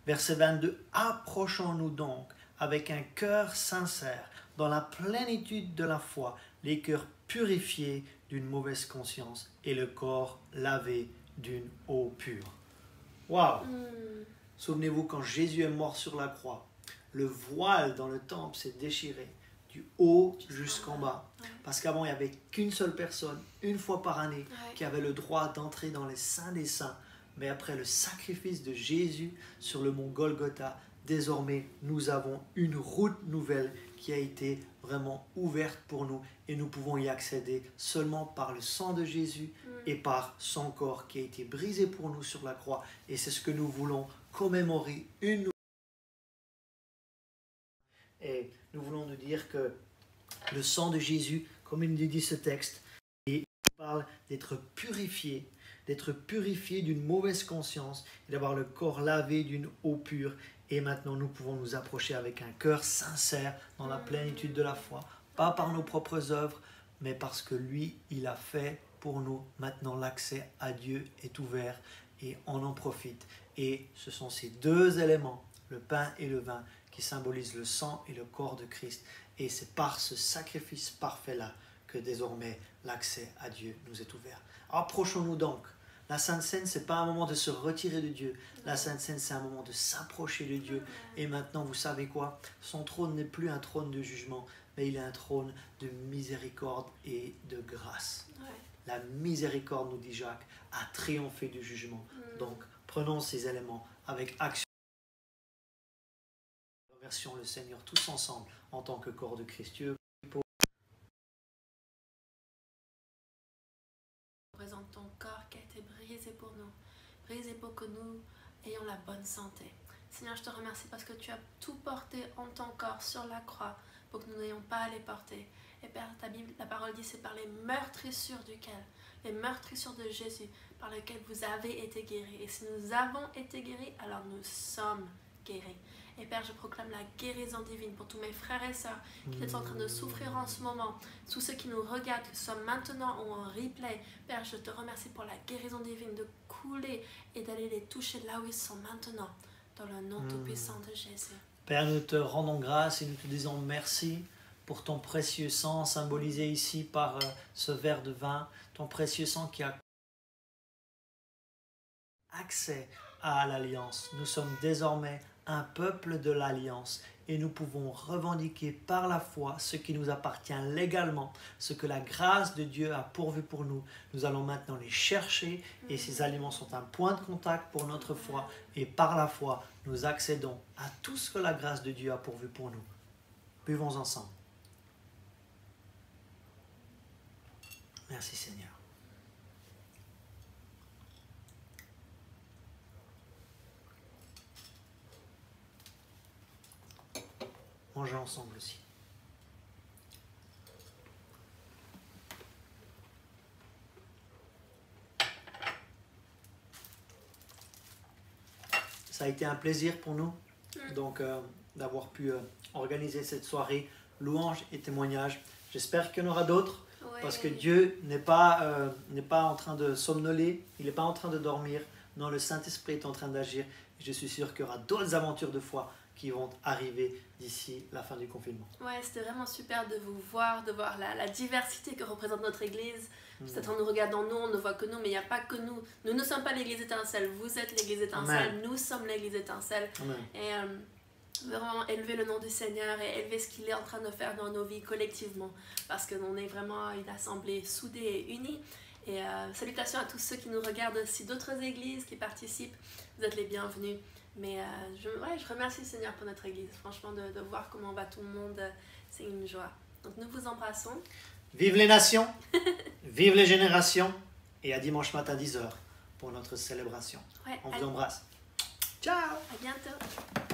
Verset 22, approchons-nous donc avec un cœur sincère, dans la plénitude de la foi, les cœurs purifiés d'une mauvaise conscience et le corps lavé d'une eau pure. Waouh! Souvenez-vous, quand Jésus est mort sur la croix, le voile dans le temple s'est déchiré du haut jusqu'en bas. Parce qu'avant, il n'y avait qu'une seule personne, une fois par année, qui avait le droit d'entrer dans les saints des saints. Mais après le sacrifice de Jésus sur le mont Golgotha, désormais, nous avons une route nouvelle qui a été vraiment ouverte pour nous, et nous pouvons y accéder seulement par le sang de Jésus et par son corps qui a été brisé pour nous sur la croix. Et c'est ce que nous voulons commémorer une nouvelle. Et nous voulons nous dire que le sang de Jésus, comme il nous dit ce texte, il parle d'être purifié d'une mauvaise conscience et d'avoir le corps lavé d'une eau pure. Et maintenant, nous pouvons nous approcher avec un cœur sincère dans la plénitude de la foi, pas par nos propres œuvres, mais parce que lui, il a fait pour nous. Maintenant, l'accès à Dieu est ouvert et on en profite. Et ce sont ces deux éléments, le pain et le vin, qui symbolisent le sang et le corps de Christ. Et c'est par ce sacrifice parfait-là que désormais l'accès à Dieu nous est ouvert. Approchons-nous donc. La Sainte Seine, ce n'est pas un moment de se retirer de Dieu. La Sainte Seine, c'est un moment de s'approcher de Dieu. Et maintenant, vous savez quoi? Son trône n'est plus un trône de jugement, mais il est un trône de miséricorde et de grâce. La miséricorde, nous dit Jacques, a triomphé du jugement. Donc, prenons ces éléments avec action. Remercions le Seigneur tous ensemble en tant que corps de Christ. Dieu Présente ton corps qui a été brisé pour nous, brisé pour que nous ayons la bonne santé. Seigneur, je te remercie parce que tu as tout porté en ton corps sur la croix pour que nous n'ayons pas à les porter. Et Père, ta Bible, la parole dit, c'est par les meurtrissures les meurtrissures de Jésus par lesquelles vous avez été guéris. Et si nous avons été guéris, alors nous sommes guéris. Et Père, je proclame la guérison divine pour tous mes frères et sœurs qui sont en train de souffrir en ce moment, tous ceux qui nous regardent, que ce soit maintenant ou en replay. Père, je te remercie pour la guérison divine de couler et d'aller les toucher là où ils sont maintenant, dans le nom tout-puissant de Jésus. Père, nous te rendons grâce et nous te disons merci pour ton précieux sang symbolisé ici par ce verre de vin, ton précieux sang qui a accès à l'alliance. Nous sommes désormais un peuple de l'alliance et nous pouvons revendiquer par la foi ce qui nous appartient légalement, ce que la grâce de Dieu a pourvu pour nous. Nous allons maintenant les chercher et ces aliments sont un point de contact pour notre foi et par la foi, nous accédons à tout ce que la grâce de Dieu a pourvu pour nous. Buvons ensemble. Merci Seigneur. Manger ensemble aussi. Ça a été un plaisir pour nous donc d'avoir pu organiser cette soirée louange et témoignage. J'espère qu'il y en aura d'autres parce que Dieu n'est pas en train de somnoler, il n'est pas en train de dormir. Non, le Saint-Esprit est en train d'agir et je suis sûr qu'il y aura d'autres aventures de foi qui vont arriver d'ici la fin du confinement. Ouais, c'était vraiment super de vous voir, de voir la diversité que représente notre église. Peut-être en nous regardant, nous, on ne voit que nous, mais il n'y a pas que nous. Nous ne sommes pas l'église étincelle, vous êtes l'église étincelle, Amen. nous sommes l'église étincelle. Amen. Et vraiment élever le nom du Seigneur et élever ce qu'il est en train de faire dans nos vies collectivement. Parce qu'on est vraiment une assemblée soudée et unie. Et salutations à tous ceux qui nous regardent aussi d'autres églises qui participent. Vous êtes les bienvenus. Mais je remercie le Seigneur pour notre église. Franchement, de voir comment va tout le monde, c'est une joie. Donc nous vous embrassons. Vive les nations, vive les générations, et à dimanche matin 10h pour notre célébration. Ouais, On vous embrasse. Ciao! À bientôt.